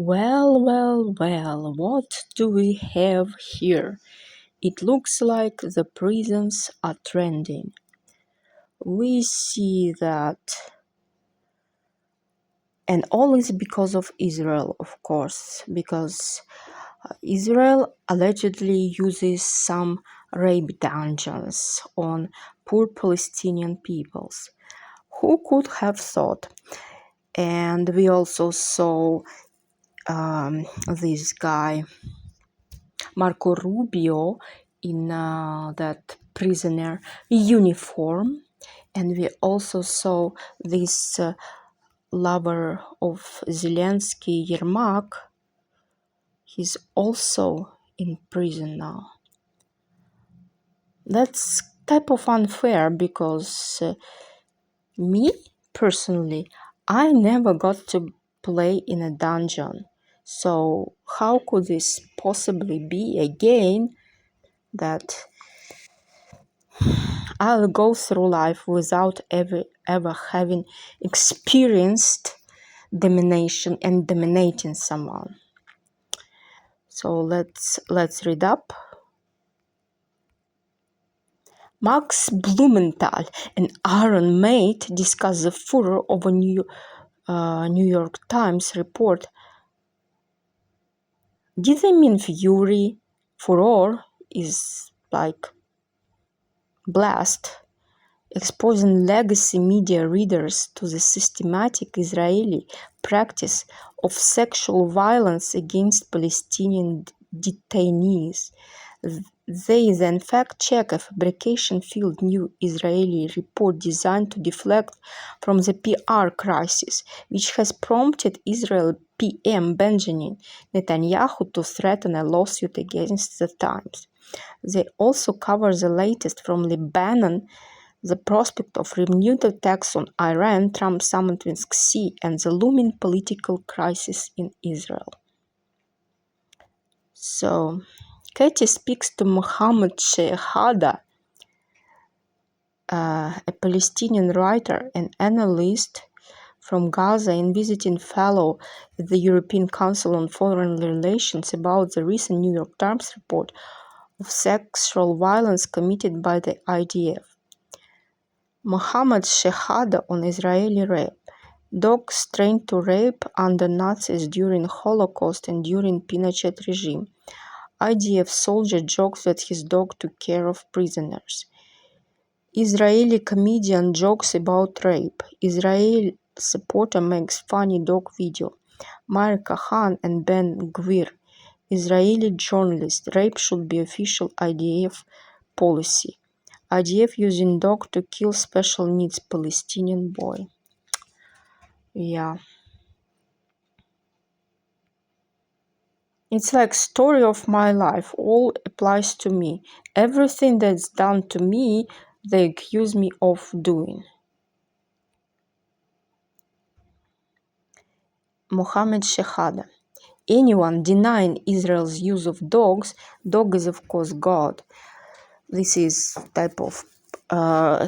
Well, what do we have here? It looks like the prisons are trending. We see that, and all is because of Israel, of course, because Israel allegedly uses some rape dungeons on poor Palestinian peoples. Who could have thought? And we also saw this guy Marco Rubio in that prisoner uniform, and we also saw this lover of Zelensky, Yermak. He's also in prison now. That's type of unfair because me personally, I never got to play in a dungeon. So how could this possibly be again that I'll go through life without ever having experienced domination and dominating someone? So let's read up. Max Blumenthal and Aaron Mate discuss the furor of a New York Times report. Did they mean fury? Furor is like blast, exposing legacy media readers to the systematic Israeli practice of sexual violence against Palestinian detainees. They then fact-check a fabrication-filled new Israeli report designed to deflect from the PR crisis, which has prompted Israel PM Benjamin Netanyahu to threaten a lawsuit against the Times. They also cover the latest from Lebanon, the prospect of renewed attacks on Iran, Trump summiting Xi, and the looming political crisis in Israel. So, Katie speaks to Mohammed Shehada, a Palestinian writer and analyst from Gaza and visiting fellow at the European Council on Foreign Relations, about the recent New York Times report of sexual violence committed by the IDF. Mohammed Shehada on Israeli rape. Dogs trained to rape under Nazis during Holocaust and during Pinochet regime. IDF soldier jokes that his dog took care of prisoners. Israeli comedian jokes about rape. Israel supporter makes funny dog video. Meir Kahan and Ben Gvir. Israeli journalist. Rape should be official IDF policy. IDF using dog to kill special needs Palestinian boy. Yeah. It's like story of my life. All applies to me. Everything that's done to me, they accuse me of doing. Mohammed Shehada. Anyone denying Israel's use of dogs, dog is of course God. This is type of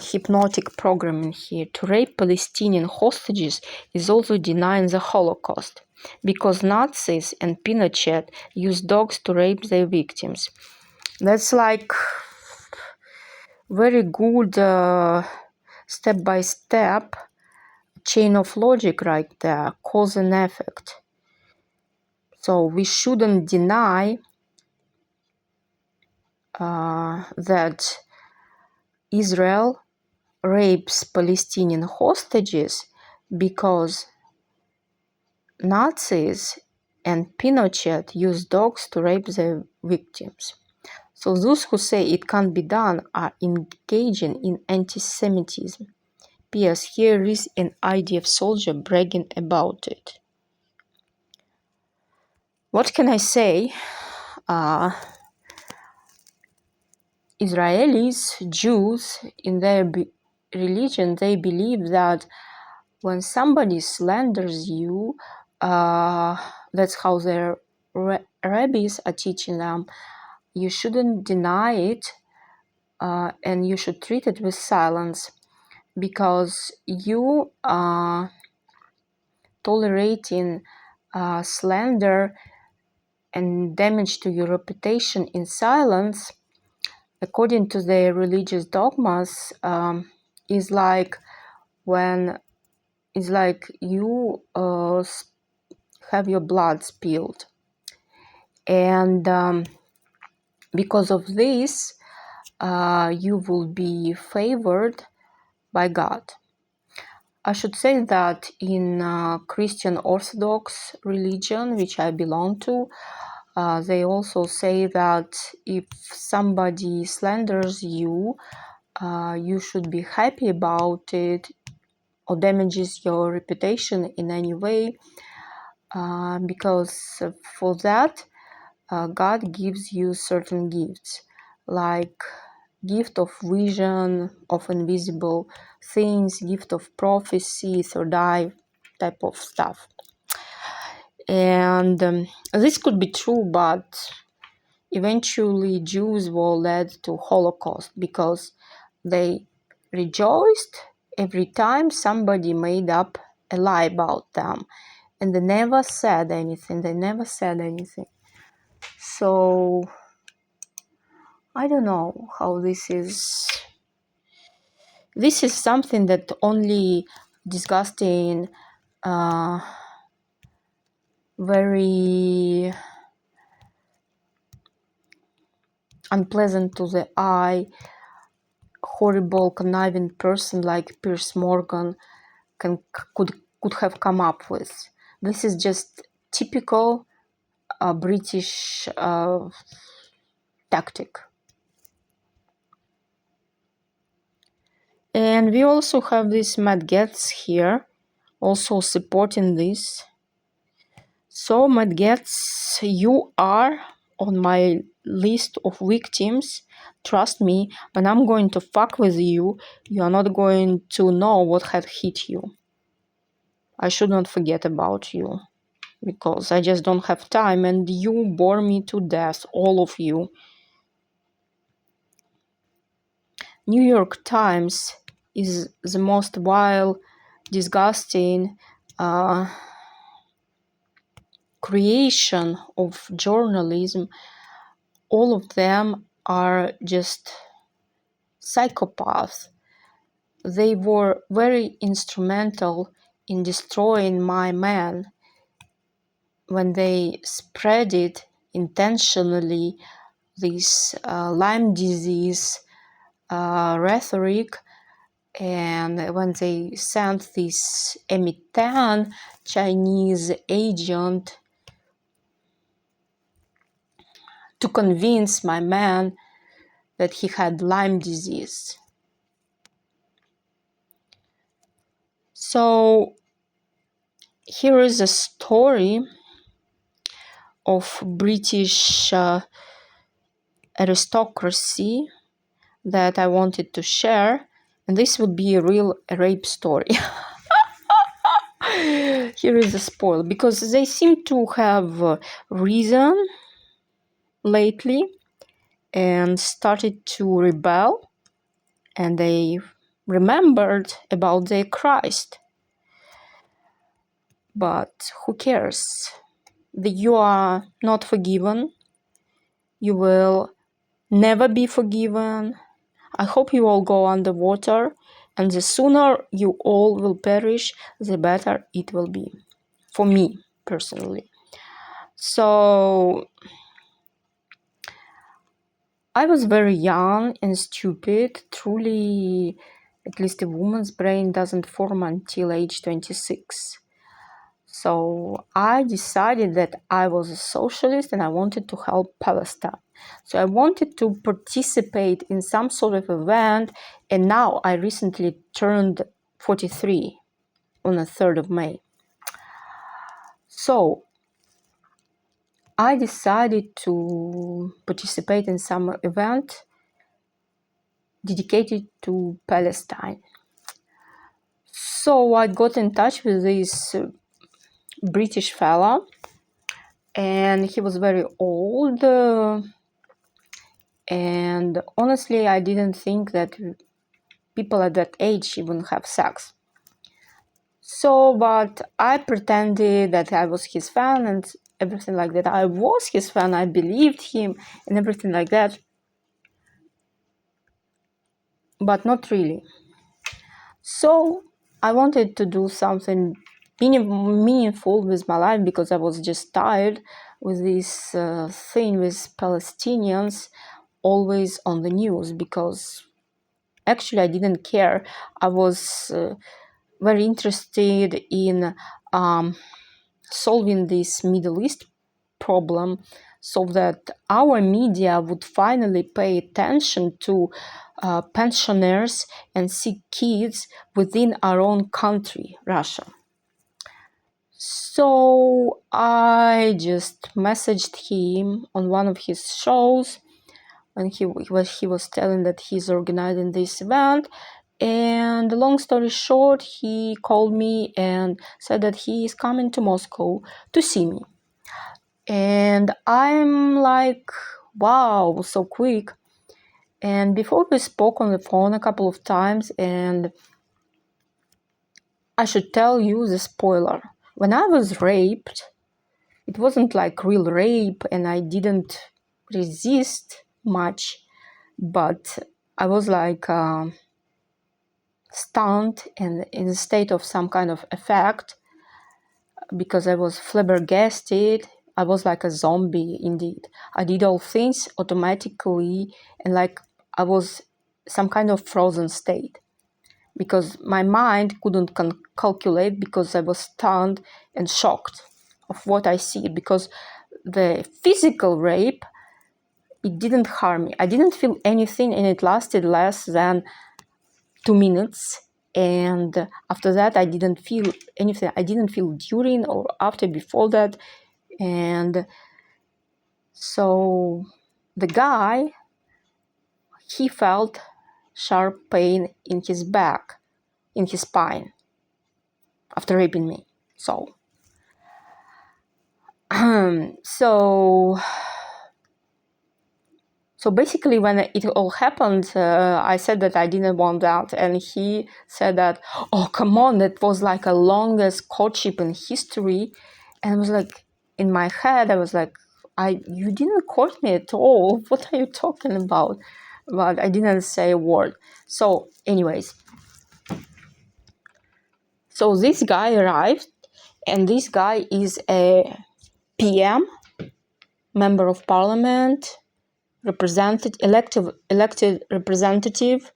hypnotic programming here. To rape Palestinian hostages is also denying the Holocaust, because Nazis and Pinochet used dogs to rape their victims. That's like very good step-by-step chain of logic right there, cause and effect. So we shouldn't deny that Israel rapes Palestinian hostages because Nazis and Pinochet used dogs to rape their victims. So those who say it can't be done are engaging in anti-Semitism. P.S. Here is an IDF soldier bragging about it. What can I say? Israelis, Jews, in their religion, they believe that when somebody slanders you, that's how their rabbis are teaching them, you shouldn't deny it, and you should treat it with silence, because you are tolerating slander and damage to your reputation in silence, according to their religious dogmas, is like when it's like you have your blood spilled, and because of this, you will be favored by God. I should say that in Christian Orthodox religion, which I belong to, they also say that if somebody slanders you, you should be happy about it, or damages your reputation in any way, because for that, God gives you certain gifts, like gift of vision of invisible things, gift of prophecy, third eye type of stuff. And this could be true, but eventually Jews were led to Holocaust because they rejoiced every time somebody made up a lie about them, and they never said anything. So I don't know how this is. This is something that only disgusting, very unpleasant to the eye, horrible, conniving person like Piers Morgan could have come up with. This is just typical British tactic. And we also have this Matt Getz here, also supporting this. So Matt Getz, you are on my list of victims. Trust me, when I'm going to fuck with you, you are not going to know what had hit you. I should not forget about you, because I just don't have time, and you bore me to death, all of you. New York Times is the most vile, disgusting creation of journalism. All of them are just psychopaths. They were very instrumental in destroying my man when they spread it intentionally, this Lyme disease rhetoric, and when they sent this Emitan Chinese agent to convince my man that he had Lyme disease. So here is a story of British aristocracy that I wanted to share, and this would be a real rape story. Here is a spoil, because they seem to have risen lately and started to rebel, and they remembered about their Christ. But who cares? You are not forgiven. You will never be forgiven. I hope you all go underwater, and the sooner you all will perish, the better it will be. For me, personally. So, I was very young and stupid. Truly, at least a woman's brain doesn't form until age 26. So I decided that I was a socialist and I wanted to help Palestine. So I wanted to participate in some sort of event, and now I recently turned 43 on the 3rd of May. So I decided to participate in some event dedicated to Palestine. So I got in touch with this British fella, and he was very old, and honestly I didn't think that people at that age even have sex. So, but I pretended that I was his fan and everything like that. I was his fan, I believed him and everything like that. But not really. So I wanted to do something meaningful with my life because I was just tired with this thing with Palestinians always on the news, because actually I didn't care. I was very interested in solving this Middle East problem so that our media would finally pay attention to pensioners and sick kids within our own country, Russia. So I just messaged him on one of his shows, and he was telling that he's organizing this event. And long story short, he called me and said that he is coming to Moscow to see me. And I'm like, wow, so quick. And before we spoke on the phone a couple of times, and I should tell you the spoiler. When I was raped, it wasn't like real rape and I didn't resist much, but I was like stunned and in a state of some kind of effect because I was flabbergasted. I was like a zombie indeed. I did all things automatically and like I was some kind of frozen state because my mind couldn't calculate because I was stunned and shocked of what I see, because the physical rape, it didn't harm me. I didn't feel anything and it lasted less than 2 minutes. And after that, I didn't feel anything. I didn't feel during or after, before that. And so the guy, he felt sharp pain in his back, in his spine, after raping me. So, so basically when it all happened, I said that I didn't want that. And he said that, oh, come on, that was like a longest courtship in history. And I was like, in my head, I was like, you didn't court me at all. What are you talking about? But I didn't say a word. So anyways, so this guy arrived, and this guy is a PM, member of parliament, elected representative,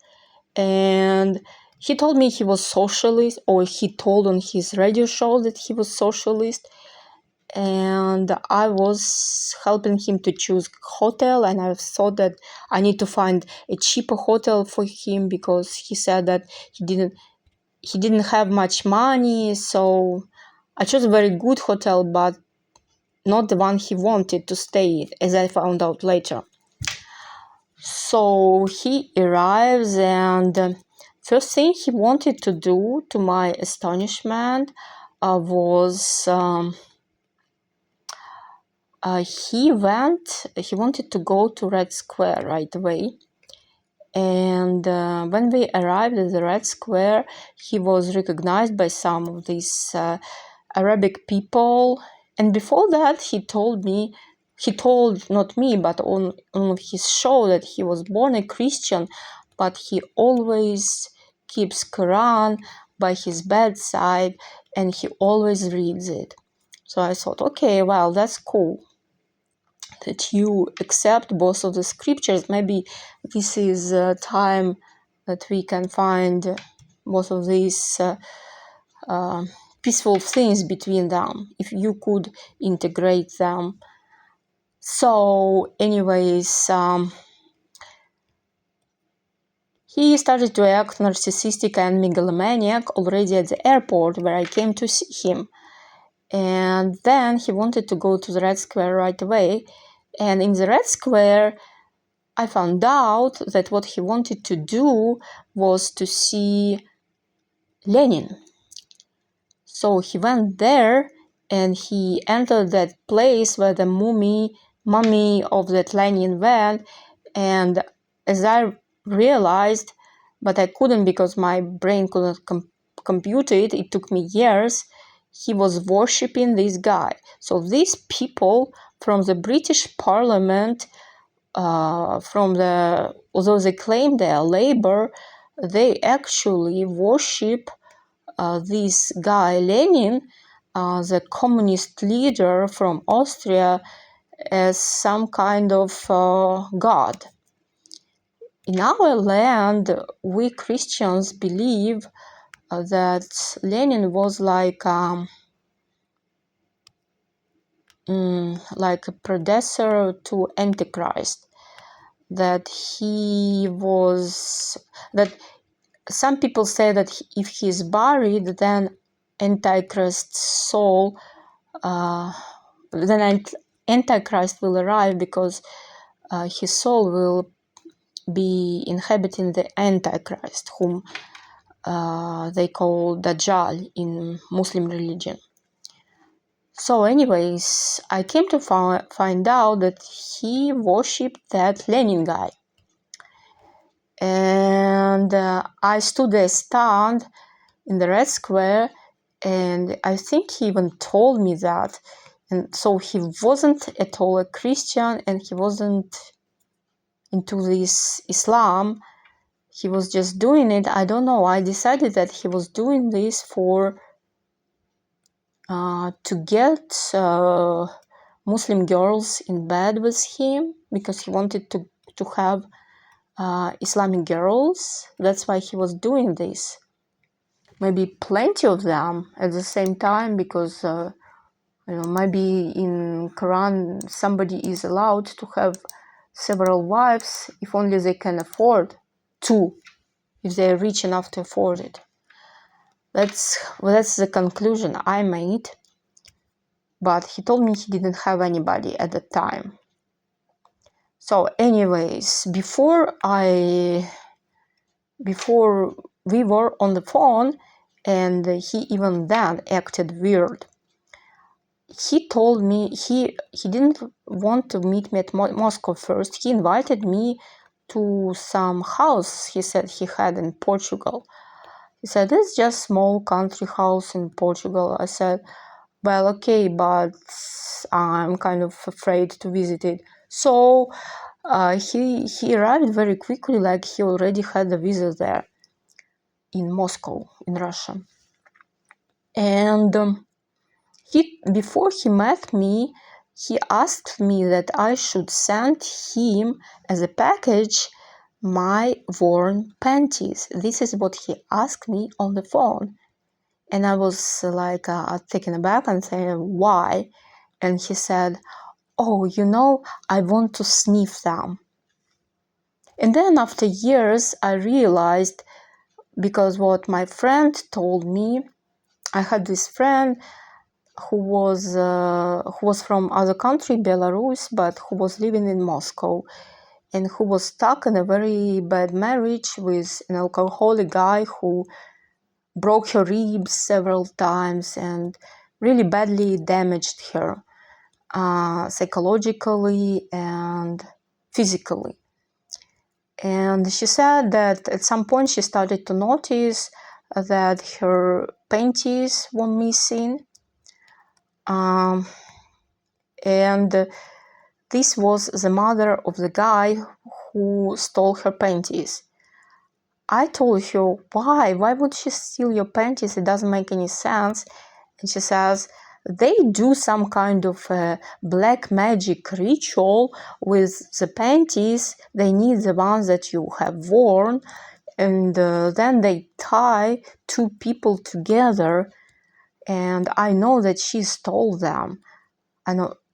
and he told me he was socialist, or he told on his radio show that he was socialist. And I was helping him to choose hotel, and I thought that I need to find a cheaper hotel for him because he said that he didn't have much money. So I chose a very good hotel, but not the one he wanted to stay in, as I found out later. So he arrives, and first thing he wanted to do, to my astonishment, was he wanted to go to Red Square right away. And when we arrived at the Red Square, he was recognized by some of these Arabic people. And before that, he told not me, but on his show, that he was born a Christian, but he always keeps Quran by his bedside and he always reads it. So I thought, okay, well, that's cool that you accept both of the scriptures. Maybe this is a time that we can find both of these peaceful things between them, if you could integrate them. So anyways, he started to act narcissistic and megalomaniac already at the airport where I came to see him. And then he wanted to go to the Red Square right away. And in the Red Square, I found out that what he wanted to do was to see Lenin. So he went there and he entered that place where the mummy of that Lenin went. And as I realized, but I couldn't because my brain couldn't compute it. It took me years. He was worshipping this guy. So these people from the British Parliament, although they claim they are labor, they actually worship this guy Lenin, the communist leader from Austria, as some kind of god. In our land, we Christians believe that Lenin was like a predecessor to Antichrist. That some people say that if he is buried, then Antichrist's soul, then Antichrist will arrive, because his soul will be inhabiting the Antichrist, whom they call Dajjal in Muslim religion. So anyways, I came to find out that he worshipped that Lenin guy. And I stood there stunned in the Red Square, and I think he even told me that. And so he wasn't at all a Christian, and he wasn't into this Islam. He was just doing it. I don't know. I decided that he was doing this to get Muslim girls in bed with him, because he wanted to have Islamic girls. That's why he was doing this. Maybe plenty of them at the same time, because maybe in Quran somebody is allowed to have several wives if only they can afford to, if they're rich enough to afford it. That's the conclusion I made. But he told me he didn't have anybody at the time. So anyways, before we were on the phone, and he even then acted weird. He told me he didn't want to meet me at Moscow first. He invited me to some house he said he had in Portugal. He said, it's just small country house in Portugal. I said, well, okay, but I'm kind of afraid to visit it. So he arrived very quickly, like he already had the visa there in Moscow, in Russia. And before he met me, he asked me that I should send him as a package my worn panties. This is what he asked me on the phone. And I was like taken aback and saying, why? And he said, oh, I want to sniff them. And then after years, I realized, because what my friend told me, I had this friend who was from other country, Belarus, but who was living in Moscow, and who was stuck in a very bad marriage with an alcoholic guy who broke her ribs several times and really badly damaged her psychologically and physically. And she said that at some point she started to notice that her panties were missing. And this was the mother of the guy who stole her panties. I told her, why would she steal your panties? It doesn't make any sense. And she says, they do some kind of black magic ritual with the panties. They need the ones that you have worn, and then they tie two people together, and I know that she stole them.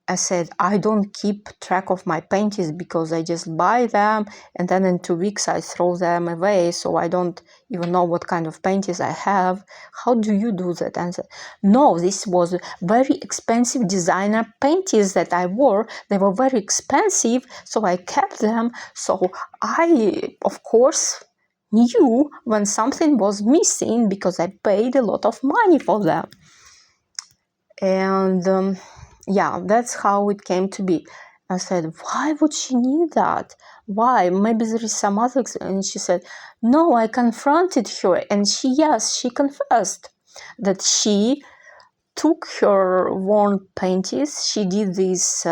I said, I don't keep track of my panties, because I just buy them and then in 2 weeks I throw them away, so I don't even know what kind of panties I have. How do you do that? And I said, no, this was very expensive designer panties that I wore. They were very expensive, so I kept them. So I, of course, knew when something was missing, because I paid a lot of money for them. And yeah, that's how it came to be. I said, why would she need that? Why? Maybe there is some other. And she said, no, I confronted her. And she confessed that she took her worn panties. She did this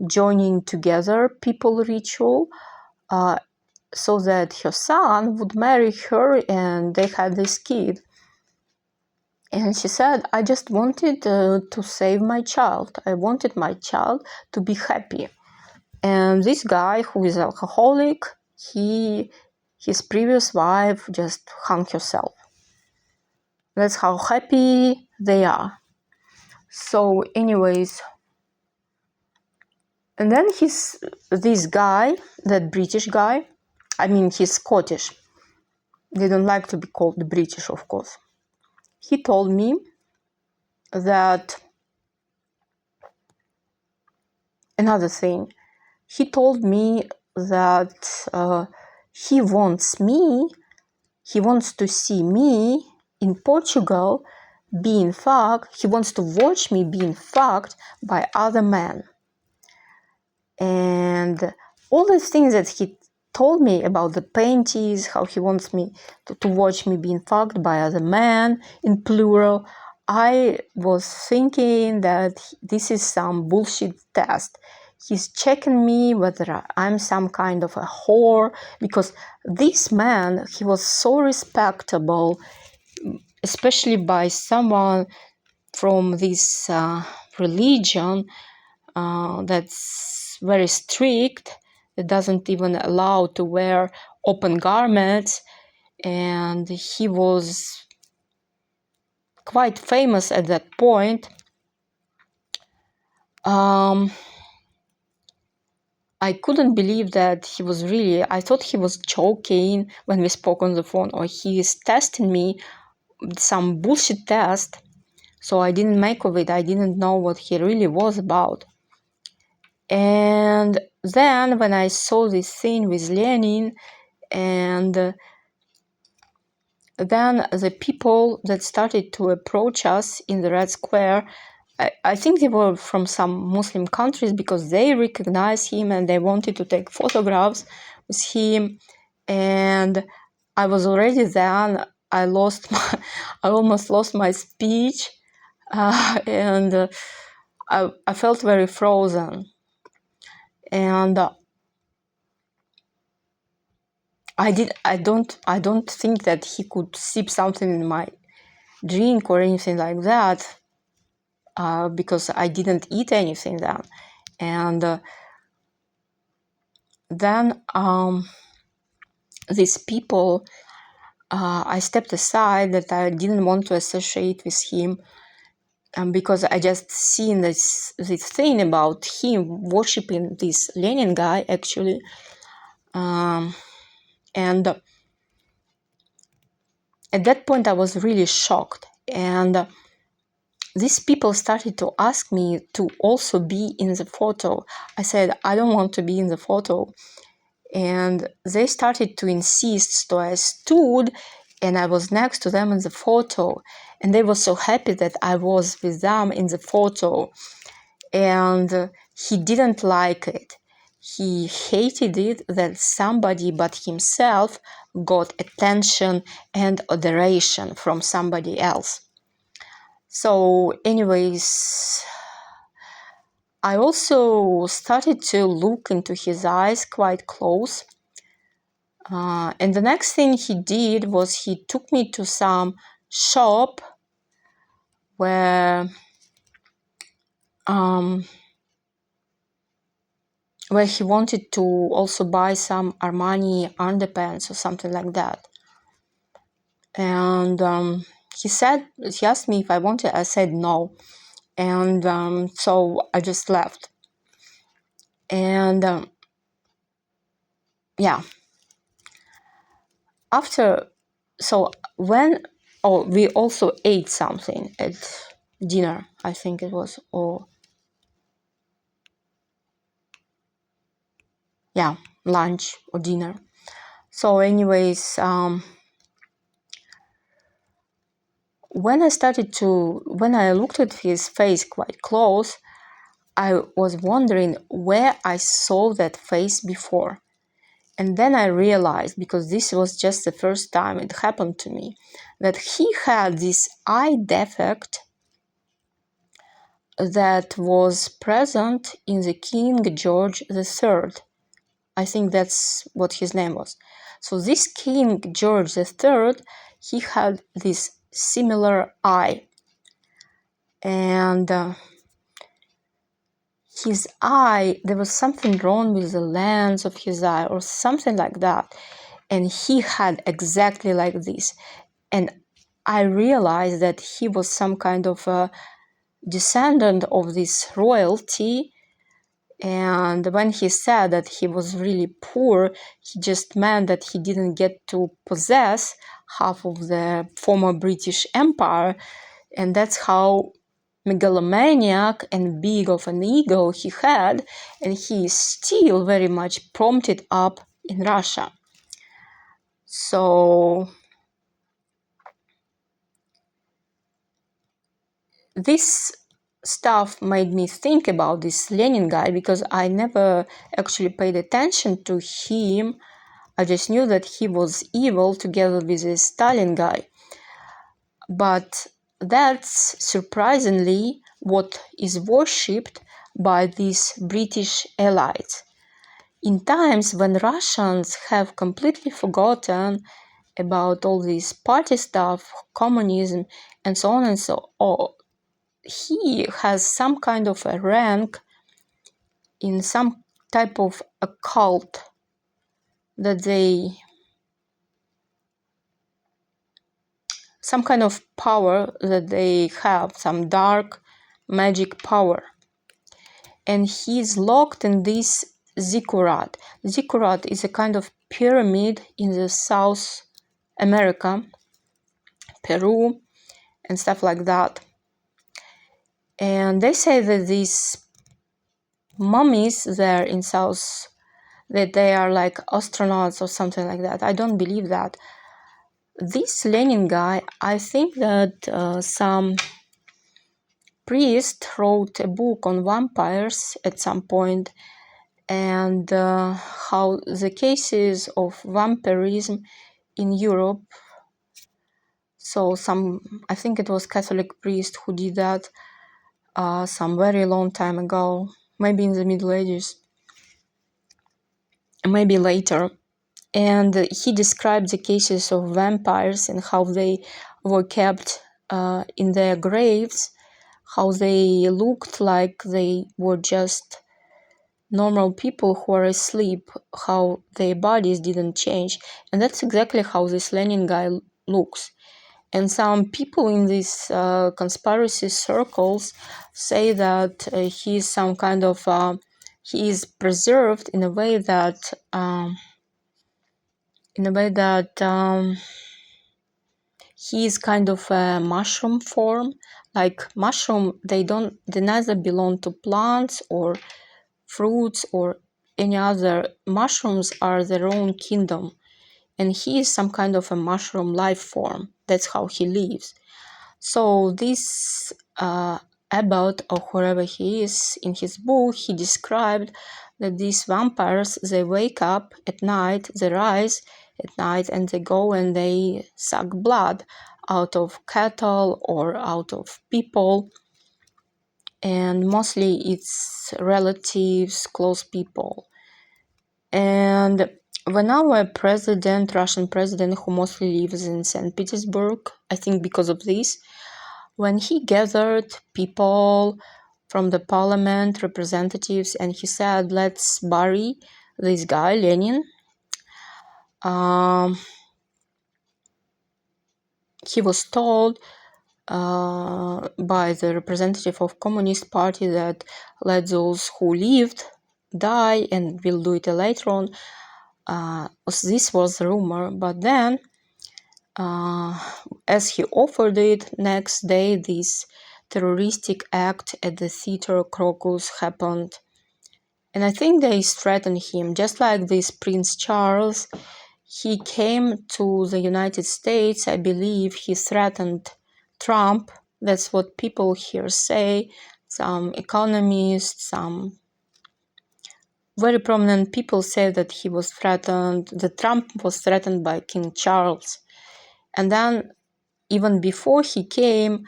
joining together people ritual so that her son would marry her and they had this kid. And she said, I just wanted to save my child. I wanted my child to be happy. And this guy who is alcoholic, his previous wife just hung herself. That's how happy they are. So anyways, and then this guy, that British guy, I mean he's Scottish. They don't like to be called British, of course. He told me that another thing. He told me that he wants to see me in Portugal being fucked. He wants to watch me being fucked by other men. And all the things that he told me about the panties, how he wants me to watch me being fucked by other men, in plural, I was thinking that this is some bullshit test. He's checking me whether I'm some kind of a whore, because this man, he was so respectable, especially by someone from this religion that's very strict, that doesn't even allow to wear open garments, and he was quite famous at that point. I couldn't believe that he was really, I thought he was joking when we spoke on the phone, or he is testing me, some bullshit test, so I didn't make of it. I didn't know what he really was about. And then when I saw this thing with Lenin, and then the people that started to approach us in the Red Square, I think they were from some Muslim countries, because they recognized him and they wanted to take photographs with him. And I was already then, I almost lost my speech, and I felt very frozen. And I don't think that he could sip something in my drink or anything like that, because I didn't eat anything then. And then these people, I stepped aside, that I didn't want to associate with him, because I just seen this thing about him worshipping this Lenin guy, actually. And at that point I was really shocked, and these people started to ask me to also be in the photo. I said, I don't want to be in the photo. And they started to insist, so I stood and I was next to them in the photo. And they were so happy that I was with them in the photo. And he didn't like it. He hated it that somebody but himself got attention and adoration from somebody else. So anyways, I also started to look into his eyes quite close. And the next thing he did was he took me to some shop where he wanted to also buy some Armani underpants or something like that. And he asked me if I wanted. I said no. And so I just left. And yeah. We also ate something at dinner, I think it was, or lunch or dinner. So anyways, when I looked at his face quite close, I was wondering where I saw that face before. And then I realized, because this was just the first time it happened to me, that he had this eye defect that was present in the King George III. I think that's what his name was. So this King George III, he had this similar eye. And his eye, there was something wrong with the lens of his eye or something like that. And he had exactly like this. And I realized that he was some kind of a descendant of this royalty. And when he said that he was really poor, he just meant that he didn't get to possess half of the former British Empire. And that's how megalomaniac and big of an ego he had, and he is still very much prompted up in Russia. So this stuff made me think about this Lenin guy, because I never actually paid attention to him. I just knew that he was evil together with this Stalin guy. But that's surprisingly what is worshipped by these British elites. In times when Russians have completely forgotten about all this party stuff, communism, and so on and so on, he has some kind of a rank in some type of a cult that some kind of power that they have, some dark magic power. And he's locked in this ziggurat. Ziggurat is a kind of pyramid in the South America, Peru, and stuff like that. And they say that these mummies there in South, that they are like astronauts or something like that. I don't believe that. This Lenin guy, I think that some priest wrote a book on vampires at some point, and how the cases of vampirism in Europe, so I think it was Catholic priest who did that some very long time ago, maybe in the Middle Ages, maybe later. And he described the cases of vampires and how they were kept in their graves, how they looked like they were just normal people who are asleep, how their bodies didn't change. And that's exactly how this Lenin guy looks. And some people in these conspiracy circles say that he is some kind of, he is preserved in a way that he is kind of a mushroom form. Like mushroom, they neither belong to plants or fruits or any other. Mushrooms are their own kingdom, and he is some kind of a mushroom life form. That's how he lives. So this Abbott, or whoever he is, in his book, he described that these vampires, they wake up at night, they rise at night, and they go and they suck blood out of cattle or out of people. And mostly it's relatives, close people. And when our president, Russian president, who mostly lives in St. Petersburg, I think because of this, when he gathered people from the parliament, representatives, and he said, let's bury this guy, Lenin, he was told by the representative of Communist Party that let those who lived die and we'll do it later on. This was the rumor, but then as he offered it, next day this terroristic act at the theater Crocus happened. And I think they threatened him, just like this Prince Charles. He came to the United States, I believe he threatened Trump. That's what people here say. some economists, some very prominent people say that Trump was threatened by King Charles. And then even before he came,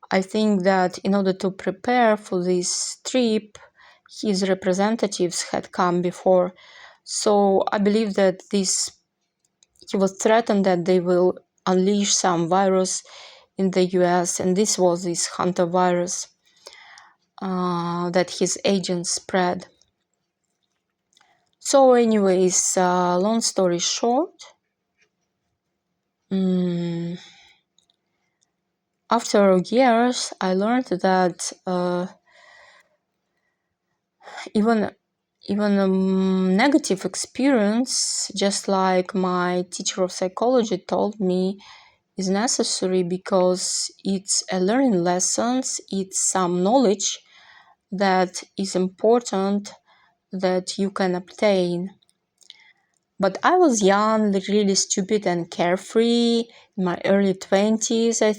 I think that in order to prepare for this trip, his representatives had come before. So I believe that he was threatened that they will unleash some virus in the US, and this was this Hunter virus that his agents spread. So anyways, long story short, after years, I learned that even negative experience, just like my teacher of psychology told me, is necessary because it's a learning lessons, it's some knowledge that is important that you can obtain. But I was young, really stupid and carefree in my early 20s, I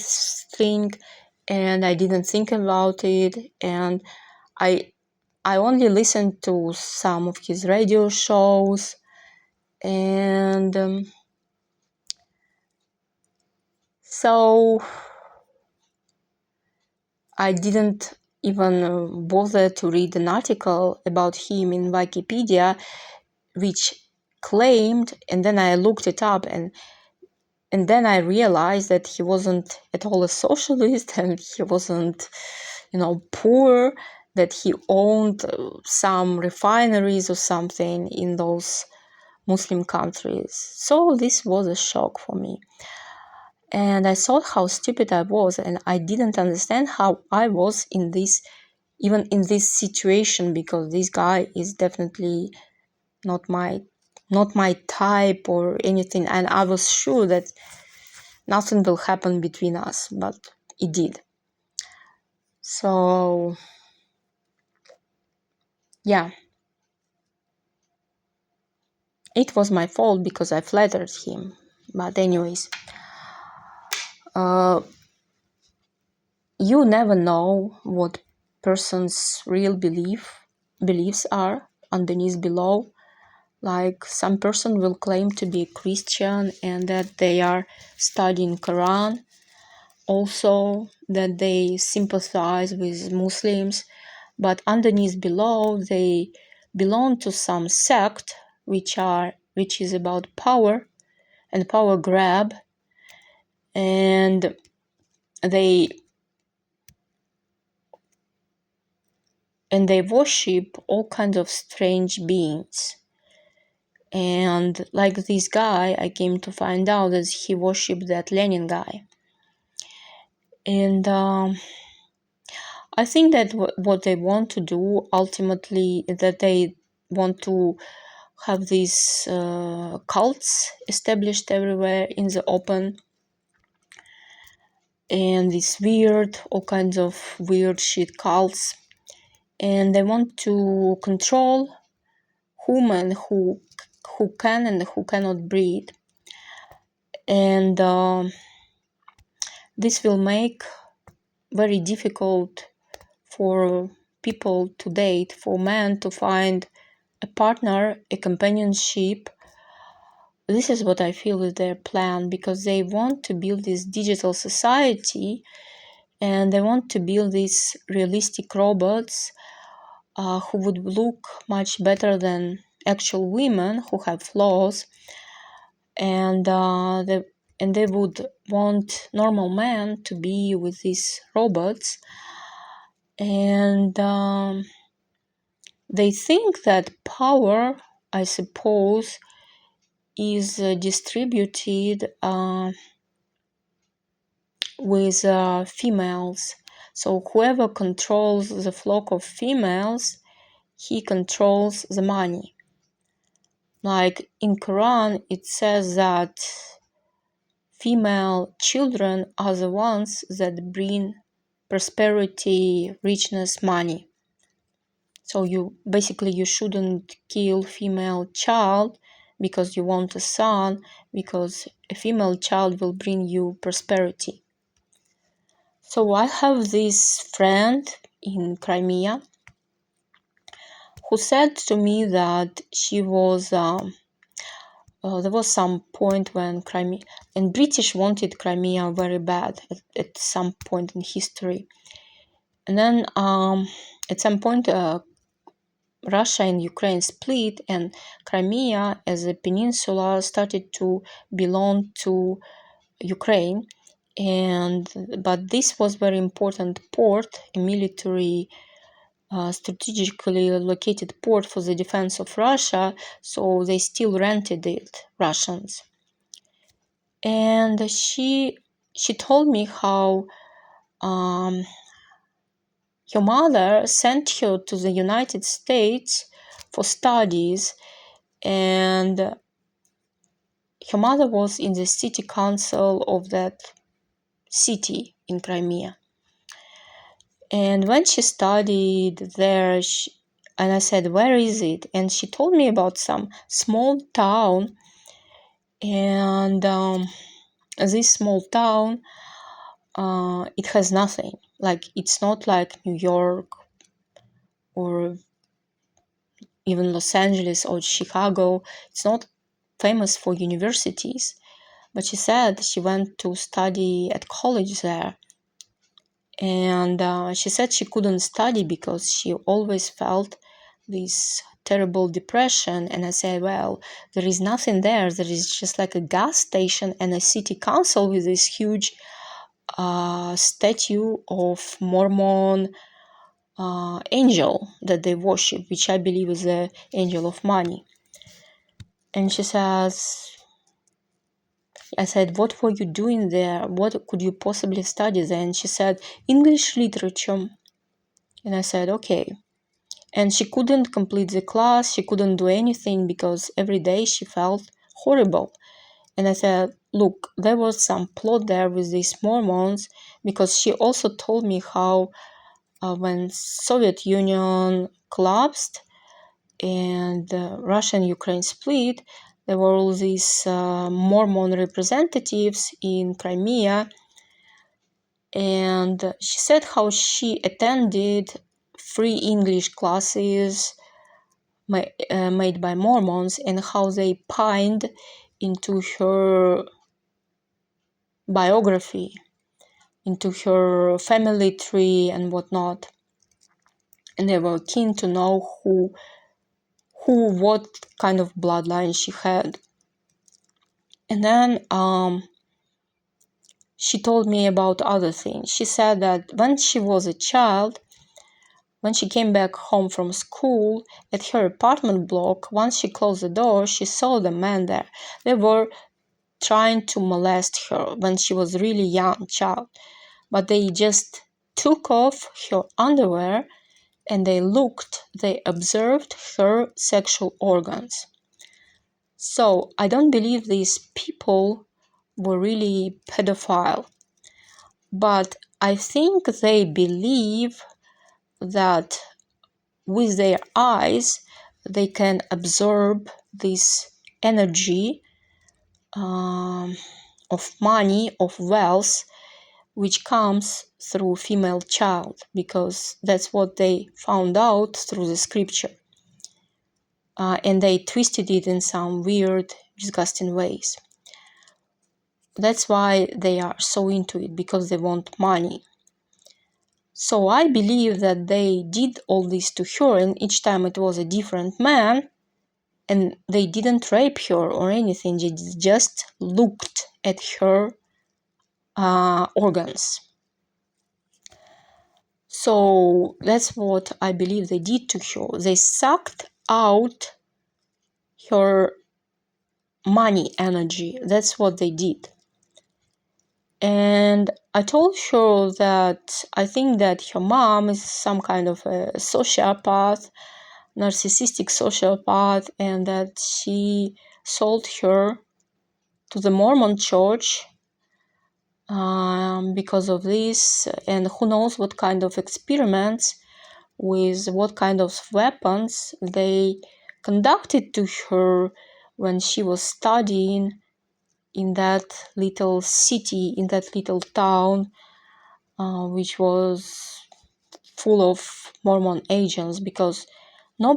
think, and I didn't think about it, and I only listened to some of his radio shows, and so I didn't even bother to read an article about him in Wikipedia, which claimed, and then I looked it up, and then I realized that he wasn't at all a socialist, and he wasn't, poor, that he owned some refineries or something in those Muslim countries. So this was a shock for me. And I saw how stupid I was, and I didn't understand how I was even in this situation, because this guy is definitely not my type or anything, and I was sure that nothing will happen between us, but it did. So yeah, it was my fault because I flattered him. But anyways, you never know what person's real beliefs are underneath below. Like some person will claim to be Christian and that they are studying Quran, also that they sympathize with Muslims, but underneath below they belong to some sect which is about power and power grab, and they worship all kinds of strange beings. And like this guy, I came to find out that he worshipped that Lenin guy. And I think that what they want to do ultimately is that they want to have these cults established everywhere in the open, and these all kinds of weird shit cults, and they want to control whom and who can and who cannot breed. And this will make very difficult for people to date, for men to find a partner, a companionship. This is what I feel is their plan, because they want to build this digital society, and they want to build these realistic robots who would look much better than actual women who have flaws, and they would want normal men to be with these robots, and they think that power, I suppose, is distributed with females. So whoever controls the flock of females, he controls the money. Like in Quran, it says that female children are the ones that bring prosperity, richness, money. So you shouldn't kill female child because you want a son, because a female child will bring you prosperity. So I have this friend in Crimea, who said to me that she was there was some point when Crimea and British wanted Crimea very bad at some point in history, and then at some point Russia and Ukraine split, and Crimea as a peninsula started to belong to Ukraine. But this was very important port, a military strategically located port for the defense of Russia, so they still rented it, Russians. And she told me how her mother sent her to the United States for studies, and her mother was in the city council of that city in Crimea. And when she studied there, and I said, where is it? And she told me about some small town. And this small town, it has nothing. Like, it's not like New York or even Los Angeles or Chicago. It's not famous for universities. But she said she went to study at college there. And she said she couldn't study because she always felt this terrible depression. And I said, well, there is nothing there. There is just like a gas station and a city council with this huge statue of Mormon angel that they worship, which I believe is the angel of money. And she says, I said, what were you doing there? What could you possibly study there? And she said, English literature. And I said, okay. And she couldn't complete the class. She couldn't do anything because every day she felt horrible. And I said, look, there was some plot there with these Mormons, because she also told me how when Soviet Union collapsed and Russia and Ukraine split, there were all these Mormon representatives in Crimea. And she said how she attended free English classes made by Mormons, and how they pined into her biography, into her family tree and whatnot. And they were keen to know what kind of bloodline she had. And then she told me about other things. She said that when she was a child, when she came back home from school, at her apartment block, once she closed the door, she saw the men there. They were trying to molest her when she was a really young child. But they just took off her underwear and they observed her sexual organs. So I don't believe these people were really pedophile. But I think they believe that with their eyes they can absorb this energy of money, of wealth, which comes through female child, because that's what they found out through the scripture. And they twisted it in some weird, disgusting ways. That's why they are so into it, because they want money. So I believe that they did all this to her, and each time it was a different man, and they didn't rape her or anything. They just looked at her organs. So that's what I believe they did to her. They sucked out her money energy. That's what they did. And I told her that I think that her mom is some kind of a sociopath, narcissistic sociopath, and that she sold her to the Mormon church because of this, and who knows what kind of experiments with what kind of weapons they conducted to her when she was studying in that little city, in that little town, which was full of Mormon agents, because no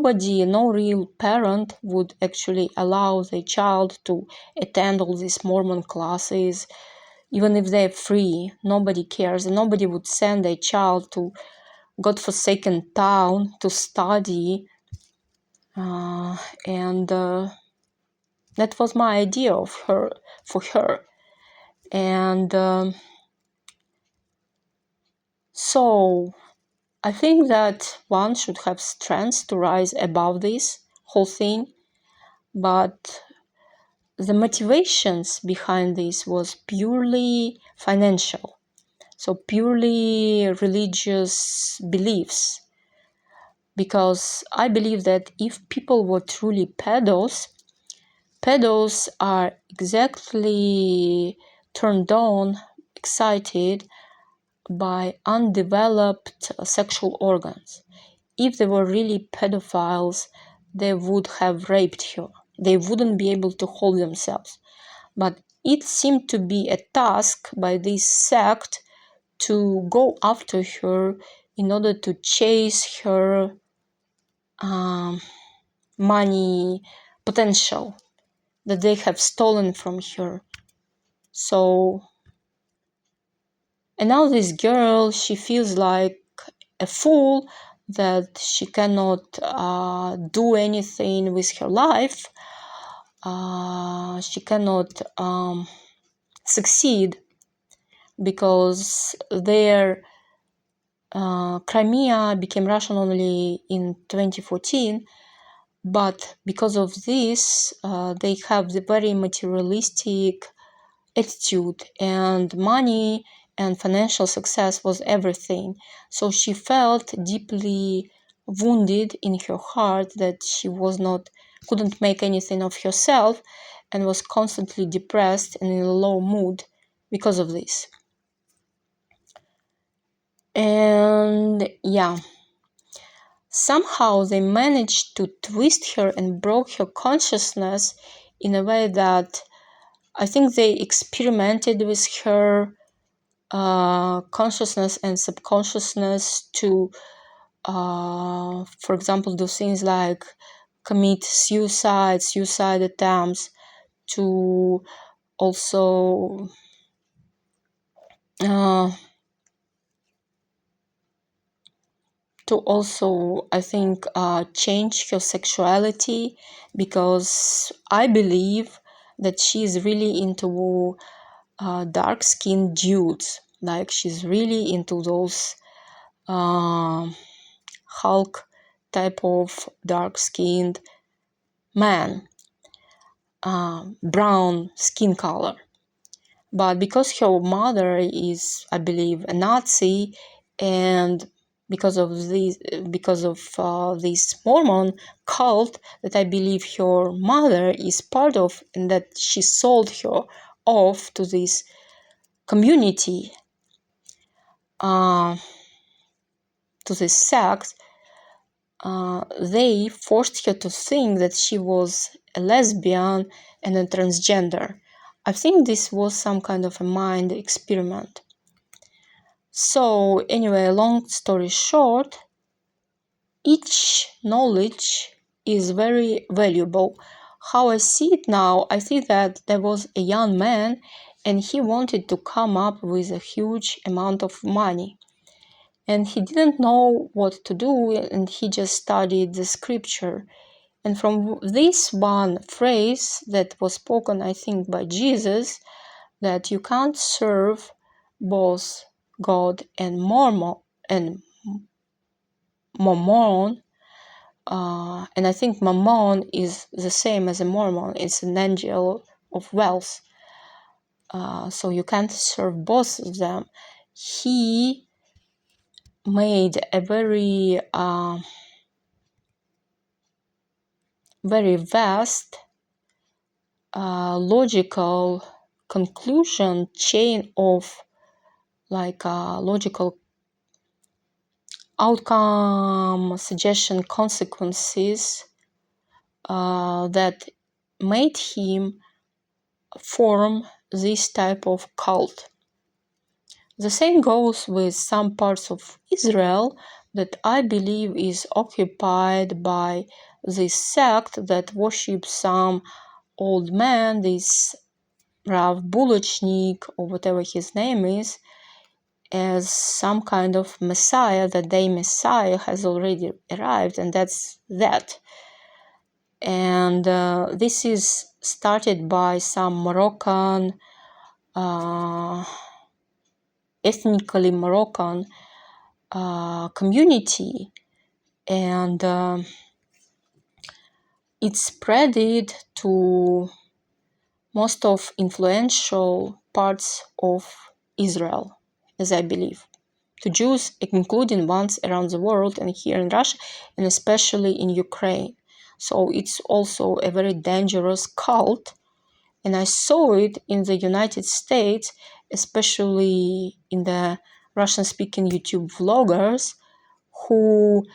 real parent would actually allow their child to attend all these Mormon classes, even if they're free. Nobody cares, and nobody would send their child to godforsaken town to study. And that was my idea for her. And so I think that one should have strength to rise above this whole thing, but the motivations behind this was purely financial, so purely religious beliefs. Because I believe that if people were truly pedos are exactly turned on, excited by undeveloped sexual organs. If they were really pedophiles, they would have raped her. They wouldn't be able to hold themselves. But it seemed to be a task by this sect to go after her in order to chase her money potential that they have stolen from her. So, and now this girl, she feels like a fool, that she cannot do anything with her life. She cannot succeed because their Crimea became Russian only in 2014. But because of this, they have the very materialistic attitude, and money and financial success was everything. So she felt deeply wounded in her heart that she couldn't make anything of herself, and was constantly depressed and in a low mood because of this. And yeah, somehow they managed to twist her and broke her consciousness in a way that I think they experimented with her consciousness and subconsciousness to, for example, do things like commit suicide attempts, to also I think change her sexuality, because I believe that she is really into dark-skinned dudes. Like, she's really into those Hulk type of dark-skinned man, brown skin color. But because her mother is, I believe, a Nazi, and because of this Mormon cult that I believe her mother is part of, and that she sold her off to this community, to this sect, they forced her to think that she was a lesbian and a transgender. I think this was some kind of a mind experiment. So anyway, long story short, each knowledge is very valuable. How I see it now, I see that there was a young man and he wanted to come up with a huge amount of money. And he didn't know what to do, and he just studied the scripture. And from this one phrase that was spoken, I think, by Jesus, that you can't serve both God and Mammon, and I think Mammon is the same as a Mormon. It's an angel of wealth. So you can't serve both of them. He made a very vast logical conclusion chain of logical outcome, suggestion, consequences that made him form this type of cult. The same goes with some parts of Israel, that I believe is occupied by this sect that worships some old man, this Rav Bulachnik, or whatever his name is, as some kind of messiah, that their messiah has already arrived, and that's that. And this is started by some Moroccan, ethnically Moroccan community, and it spreaded to most of influential parts of Israel, as I believe, to Jews, including ones around the world and here in Russia, and especially in Ukraine. So it's also a very dangerous cult, and I saw it in the United States, especially in the Russian-speaking YouTube vloggers who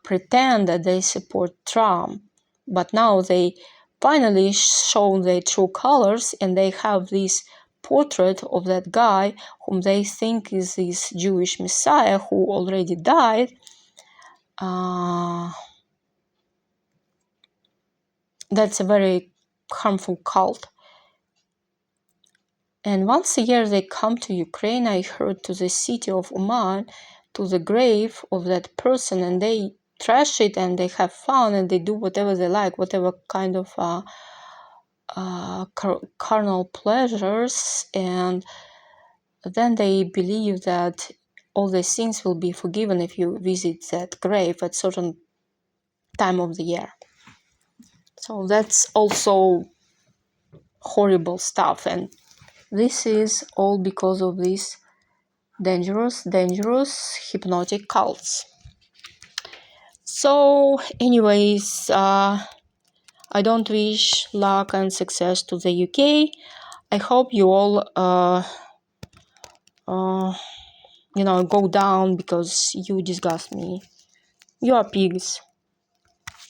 pretend that they support Trump, but now they finally show their true colors, and they have this portrait of that guy whom they think is this Jewish messiah who already died. That's a very harmful cult. And once a year they come to Ukraine, I heard, to the city of Uman, to the grave of that person, and they trash it and they have fun and they do whatever they like, whatever kind of carnal pleasures, and then they believe that all the sins will be forgiven if you visit that grave at certain time of the year. So that's also horrible stuff, and this is all because of these dangerous hypnotic cults. So anyways, I don't wish luck and success to the UK. I hope you all go down, because you disgust me. You are pigs.